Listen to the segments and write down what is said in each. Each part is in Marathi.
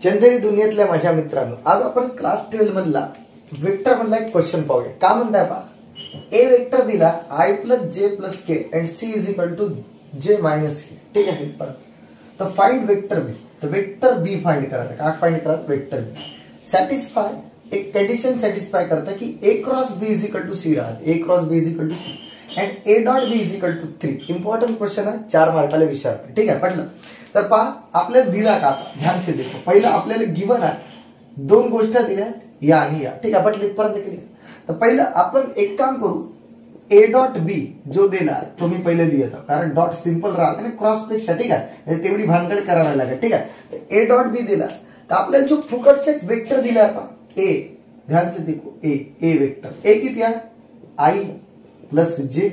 चंदेरी दुनियेतल्या माझ्या मित्रांनो, आज आपण क्लास 12 मधला वेक्टर मधला एक क्वेश्चन पाहूया. का म्हणताय पहा, ए वेक्टर दिला i plus J plus K and C is equal to J minus K. ठीक आहे. तर फाइंड वेक्टर बी. तर वेक्टर बी फाइंड करायचं. का फाइंड करायचं? वेक्टर बी सॅटिस्फाय एक कंडिशन सॅटिस्फाय करता की A cross B is equal to C राहते. A cross B is equal to C and A dot B is equal to 3. Important question आहे, 4 मार्काला विचारते. ठीक आहे. पटलं तर पहा, आपल्याला दिला का? ध्यान से देखो. पहिलं आपल्याला गिवन आहे, दोन गोष्टी दिल्या या आणि या. ठीक आहे. पटलं इथपर्यंत क्लिअर. तर पहिलं आपण एक काम करू, ए डॉट बी जो दिला तो मी पहिले लिहितो, कारण डॉट सिंपल राहते ना क्रॉस पेक्षा. ठीक आहे. तेवढी भानगड करायला लागेल. ठीक आहे. ए डॉट बी दिला तर आपल्याला जो फुकटचा एक वेक्टर दिला आहे पहा, ए. ध्यान से देखो, ए वेक्टर. ए किती आहे? आई प्लस जे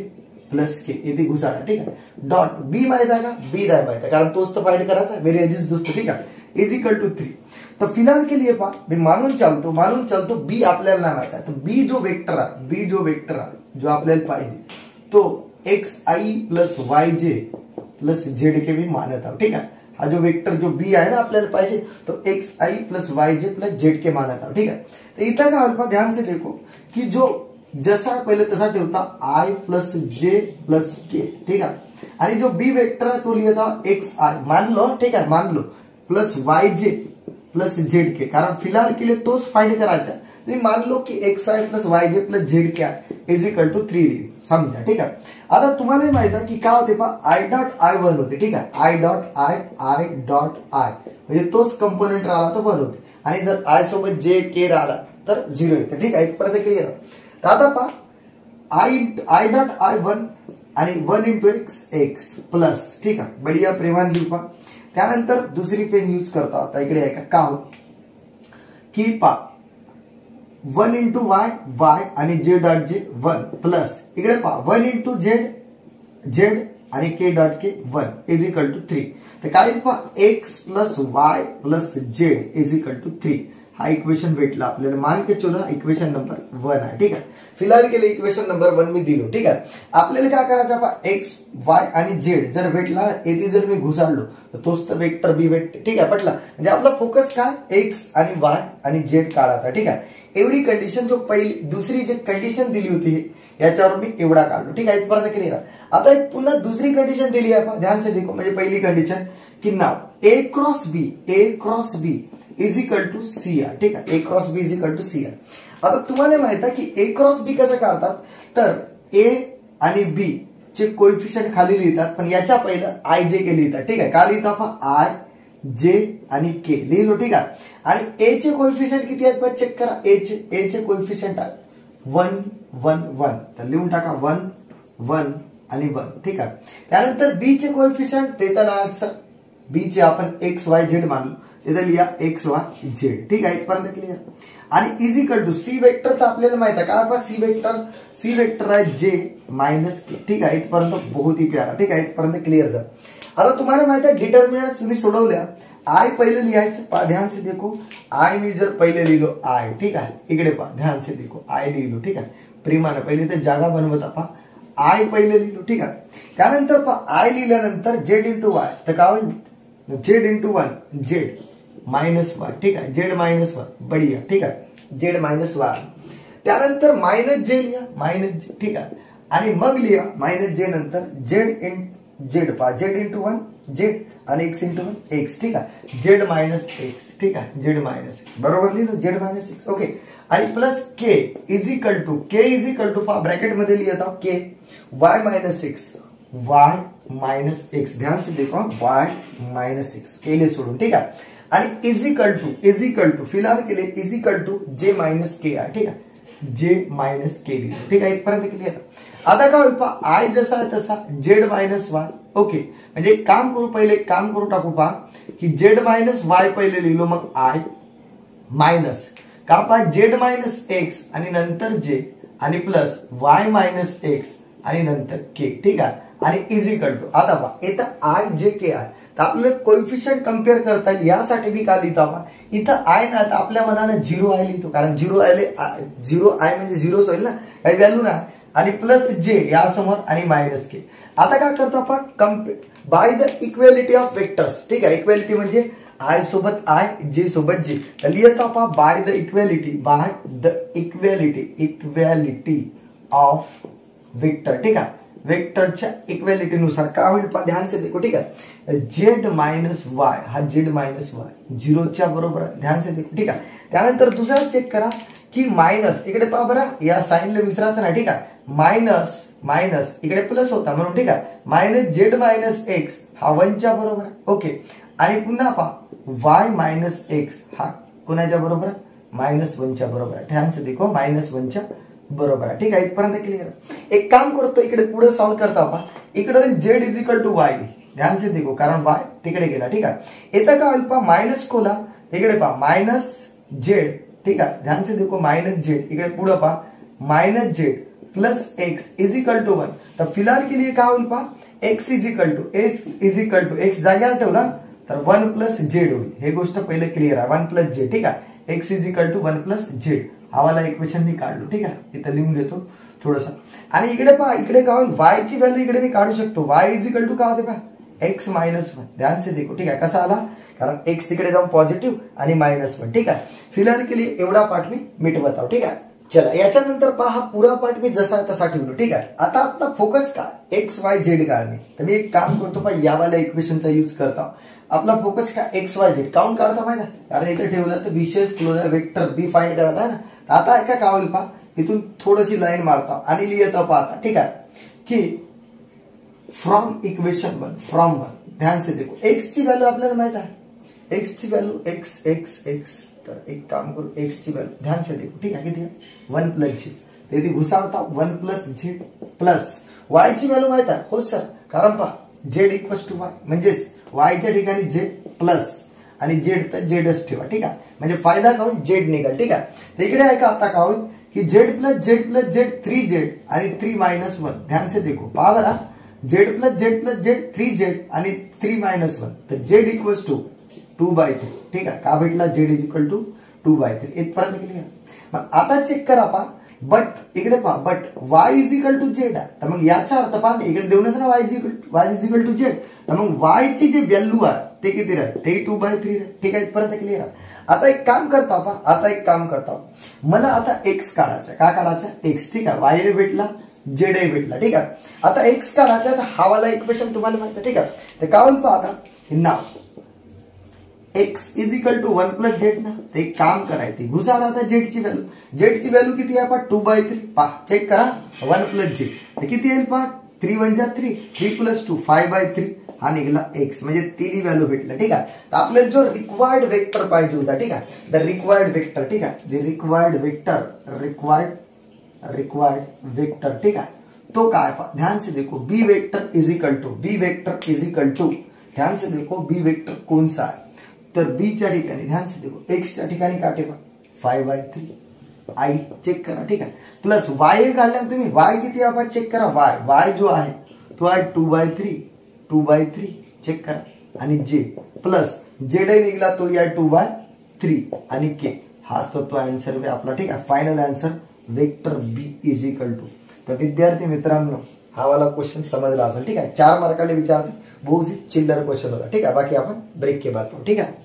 प्लस के इथे घुसाडा. ठीक आहे. डॉट बी माहित आहे का? बी नाही माहित आहे, कारण तोच तर फाइंड करायचा. मेरे अजीज दोस्तों, ठीक आहे. Is equal to 3. तो फिलहाल के लिए पहा, मी मानून चालतो बी आपल्याला नाही माहित आहे. तो बी जो वेक्टर आहे जो आपल्याला पाहिजे तो एक्स आई plus Y J plus Z के बी मानत आहोत. ठीक आहे. हा जो वेक्टर जो बी आहे ना आपल्याला पाहिजे तो एक्स आई plus Y J plus Z के मानत आहोत. ठीक आहे. तर इथं काय होईल, ध्यान से देखो की जो जसा पहिले तसा ठेवता आय प्लस जे प्लस के. ठीक आहे. आणि जो बी वेक्टर आहे तो लिहिता एक्स आय मानलो. ठीक आहे. मानलो plus Y J plus Z के, कारण फिलहाल के लिए तोच फाइंड करायचा. मी मानलो की X I plus Y J plus Z K is equal to 3 समजा. ठीक आहे. आता तुम्हाला माहित आहे की काय होते पहा, आय डॉट आय 1 होते. ठीक आहे. आय डॉट आय म्हणजे तोच कंपोनेंट राहिला तर 1 होते, आणि जर आय सोबत जे के राहिला तर 0 येते. ठीक आहे. इथपर्यंत क्लिअर. आता पहा, आय डॉट आय 1 आणि 1 इंटू एक्स प्लस. ठीक आहे. बढिया प्रेमान लिहू पहा. त्यानंतर दुसरी पेन यूज करता होता. इकडे आहे का हो की पहा, 1 इंटू वाय आणि जे डॉट जे 1 प्लस इकडे पहा 1 इंटू झेड आणि K dot K 1 is equal to 3. तर काय पहा, X plus Y plus Z is equal to 3. हा इक्वेशन भेटला आपल्याला. मान के चलो इक्वेशन नंबर 1 आहे. ठीक आहे. फिलहाल के लिए इक्वेशन नंबर 1 मी दिलो. ठीक आहे. आपल्याला काय करायचं पहा, एक्स वाय आणि झेड जर भेटला येथे जर मी घुसाडलो तर तोच तर वेक्टर बी भेटते. ठीक आहे. पटला. म्हणजे आपला फोकस काय, एक्स आणि वाय आणि झेड काढायचा. ठीक आहे. एवढी कंडिशन जो पहिली दुसरी जी कंडिशन दिली होती याच्यावर मी एवढा काढलो. ठीक आहे. इथपर्यंत क्लिअर. आता एक पुन्हा दुसरी कंडिशन दिली आहे, ध्यान से देखो. म्हणजे पहिली कंडिशन की नाव A cross B is equal to C R. ठीक आहे. A cross B is equal to C R. आता तुम्हाला माहित आहे की ए क्रॉस बी कसं काढतात, तर ए आणि बी चे कोएफिशिएंट खाली लिहितात, पण याच्या पहिलं आय जे के लिहितात. ठीक आहे. का लिहितात पहा, आय जे आणि के लिहिलो. ठीक आहे. आणि ए चे कोएफिशिएंट किती आहेत पण चेक करा. ए चे कोएफिशिएंट आहेत 1 1 1. तर लिहून टाका 1 1 आणि 1. ठीक आहे. त्यानंतर बी चे कोएफिशिएंट देताना बी चे आपण एक्स वाय झेड मानलो, तिथे लिहा एक्स वाय झेड. ठीक आहे. इथपर्यंत क्लिअर. आणि is equal to C vector तर आपल्याला माहित आहे काय, सी वेक्टर आहे जे मायनस के. ठीक आहे. इथपर्यंत बहुत ही प्यारा. ठीक आहे. इथपर्यंत क्लिअर झालं. आता तुम्हाला माहित आहे डिटर्मिनंट तुम्ही सोडवल्या. आय पहिले लिहायचं पहा, ध्यान से देखो. आय मी जर पहिले लिहिलो आय. ठीक आहे. इकडे पहा, ध्यान से देखो. आय लिहिलो. ठीक आहे. प्रेमाने पहिले तर जागा बनवता पहा, आय पहिले लिहिलो. ठीक आहे. त्यानंतर पहा आय लिहिल्यानंतर झेड इंटू वाय, तर काय होईल, Z into 1 Z minus Y. ठीक आहे. Z minus Y. बढिया. ठीक आहे. Z minus Y. त्यानंतर मायनस जे लिहा, मायनस जे. ठीक आहे. आणि मग लिहा मायनस जे नंतर झेड पहा, झेड इंटू 1 झेड आणि एक्स इंटू 1 एक्स. ठीक आहे. Z minus X. ठीक आहे. झेड मायनस बरोबर लिहिलं, झेड मायनस एक्स. ओके. आणि plus K is equal to पहा ब्रॅकेट मध्ये लिहित आहोत के वाय मायनस एक्स. ध्यान से देखो, वाय मायनस एक्स केले सोडून. ठीक आहे. आणि इज इक्वल टू फिलहाल केले is equal to J minus के आहे. ठीक आहे. जे मायनस के लिहिलं. ठीक आहे. इथपर्यंत क्लिअर. आता काय होईल पहा, आय जसा आहे तसा झेड मायनस वाय. ओके. म्हणजे एक काम करू टाकू पहा की झेड मायनस वाय पहिले लिहिलो, मग आय मायनस का पहा झेड मायनस एक्स आणि नंतर जे आणि प्लस वाय मायनस एक्स आणि नंतर के. ठीक आहे. आणि इज इक्वल टू आता पहा इथं आय जे के आहे, तर आपल्याला कोएफिशिएंट कम्पेअर करता येईल यासाठी मी का लिहितो आपण इथं आय ना, तर आपल्या मनाने 0 आय लिहितो, कारण 0 आय म्हणजे 0 होईल ना, काही व्हॅल्यू ना. आणि प्लस जे या समोर आणि मायनस के. आता काय करतो आपण, by the equality of vectors. ठीक आहे. इक्वेलिटी म्हणजे आय सोबत आय, जे सोबत जे. तर लिहितो आपण by the equality of vector. ठीक आहे, वेक्टरच्या इक्वॅलिटी नुसार काय होईल पहा, ध्यान से देखो. ठीक आहे, जेड मायनस वाय, हा जेड मायनस वाय 0च्या बरोबर आहे. ध्यान से देखो. ठीक आहे, त्यानंतर दुसरा चेक करा की मायनस, इकडे पहा बरं, या साईनला विसरायचं नाही. ठीक आहे, मायनस मायनस इकडे प्लस होता म्हणून. ठीक आहे, मायनस जेड मायनस एक्स हा 1च्या बरोबर आहे. ओके, आणि पुन्हा पहा वाय मायनस एक्स हा कोणाच्या बरोबर आहे, -1च्या बरोबर आहे. ध्यान से देखो, -1च्या बरोबर आहे. ठीक आहे, इथपर्यंत क्लिअर. एक काम करतो, इकडे पुढे सॉल्व करता आपण. इकडे Z is equal to Y, ध्यान से देखो, कारण वाय तिकडे गेला. ठीक आहे, येतं का अल्पा मायनस कोला, इकडे पहा मायनस जेड. ठीक आहे, ध्यान से देखो, मायनस जेड, इकडे पुढे पहा minus Z plus X is equal to 1. तर फिलहाल के लिए काय होईल पहा, X is equal to X जाग्यावर ठेवला तर 1 प्लस जेड होईल. हे गोष्ट पहिले क्लिअर आहे, 1 प्लस जेड. ठीक आहे, X is equal to 1 plus Z. हवाला इक्वेशन मी काढलो. ठीक आहे, इथं लिहून घेतो थोडंसं. आणि इकडे पहा, इकडे काय होईल, वाय ची व्हॅल्यू इकडे मी काढू शकतो. वाय इज इक्वल टू काय होते पहा, एक्स मायनस 1. ध्यान से देखो. ठीक आहे, कसा आला, कारण एक्स तिकडे जाऊन पॉझिटिव्ह आणि -1. ठीक आहे, फिलहाल के लिए एवढा पार्ट मी मिटवत आहो. ठीक आहे, चला याच्यानंतर पहा, हा पुरा पार्ट मी जसा तसा ठेवलो. ठीक आहे, आता आपला फोकस काय, एक्स वाय झेड काढणे. तर मी एक काम करतो पहा, यावाला इक्वेशनचा यूज करता. आपला फोकस काय, एक्स वाय झेड काउंट काढता माहिती, कारण इथे ठेवलं तर विशेष क्लोज वेक्टर बी फाइंड करायचा आहे ना. आता काय काय होईल पहा, इथून थोडीशी लाईन मारता आणि लिहिता पाहता. ठीक आहे, की फ्रॉम इक्वेशन 1, फ्रॉम 1. ध्यान से देखो, एक्स ची व्हॅल्यू आपल्याला माहित आहे, एक्स ची व्हॅल्यू एक्स एक्स एक्स. तर एक काम करू, एक्स ची व्हॅल्यू ध्यान से देखो. ठीक आहे, किती आहे, 1 प्लस झेड. ते घुसावता 1 प्लस झेड प्लस वाय ची व्हॅल्यू माहित आहे. हो सर, कारण पहा झेड इक्वल्स टू वाय, म्हणजेच वायच्या ठिकाणी झेड प्लस आणि झेड तर झेडच ठेवा. ठीक आहे, म्हणजे फायदा काय होईल, झेड निघाल. ठीक आहे, तर इकडे आहे का आता काय होईल की Z plus Z plus Z 3z आणि 3 - 1. ध्यान से देखो, पहा बरा, झेड प्लस झेड 3z आणि 3 - 1. तर झेड इक्वल्स टू 2/3. ठीक आहे, का भेटला, झेड इज इक्वल टू 2/3. इथपर्यंत क्लिअर. मग आता चेक करा पहा, बट इकडे पहा, but Y is equal to Z आहे. तर मग याचा अर्थ पहा, इकडे देऊनच ना Y is equal to Z. तर मग वाय ची जे व्हॅल्यू आहे ते किती राहील, ते 2/3 राहील. ठीक आहे, इथपर्यंत क्लिअर आहे. आता एक काम करता पहा, आता एक काम करता, मला आता एक्स काढायचा. का काढायचा, एक्स. ठीक आहे, वाय भेटला, जेड भेटला. ठीक आहे, आता एक्स काढायचा. तर हावाला इक्वेशन तुम्हाला माहिती आहे. ठीक आहे, तर काय होईल पहा, आता नाव X is equal to 1 plus Z ना. ते एक काम करायचे, घुसाडा आता झेडची व्हॅल्यू. झेडची व्हॅल्यू किती आहे पहा, 2/3. पहा चेक करा, 1 प्लस झेड ते किती येईल पहा, 3 × 3, 3 + 2 5/3. हा निघाला एक्स, म्हणजे तिन्ही व्हॅल्यू भेटल्या. ठीक आहे, तर आपल्याला जो रिक्वायर्ड वेक्टर पाहिजे होता. ठीक आहे, द रिक्वायर्ड वेक्टर. ठीक आहे, द रिक्वायर्ड वेक्टर. ठीक आहे, तो काय पहा, ध्यान से देखो, बी वेक्टर इज इक्वल टू ध्यान से देखो, बी वेक्टर कौन सा है, तर बी च्या ठिकाणी ध्यान से देखो, एक्स च्या ठिकाणी काय ठेवा, 5/3. आई चेक करा. ठीक आहे, प्लस वाय काढल्या तुम्ही, वाय किती आपण चेक करा, वाय जो आहे तो आहे 2/3. चेक करा, आणि जे प्लस जेड निघाला तो या 2/3 आणि के. हाच तो आन्सर आपला. ठीक आहे, final answer vector B is equal to. तर विद्यार्थी मित्रांनो, हा वाला क्वेश्चन समजला असेल. ठीक आहे, 4 मार्काला विचारते, बहुत ही चिल्लर क्वेश्चन होता. ठीक आहे, बाकी आपण ब्रेक के बाद पाहू. ठीक आहे.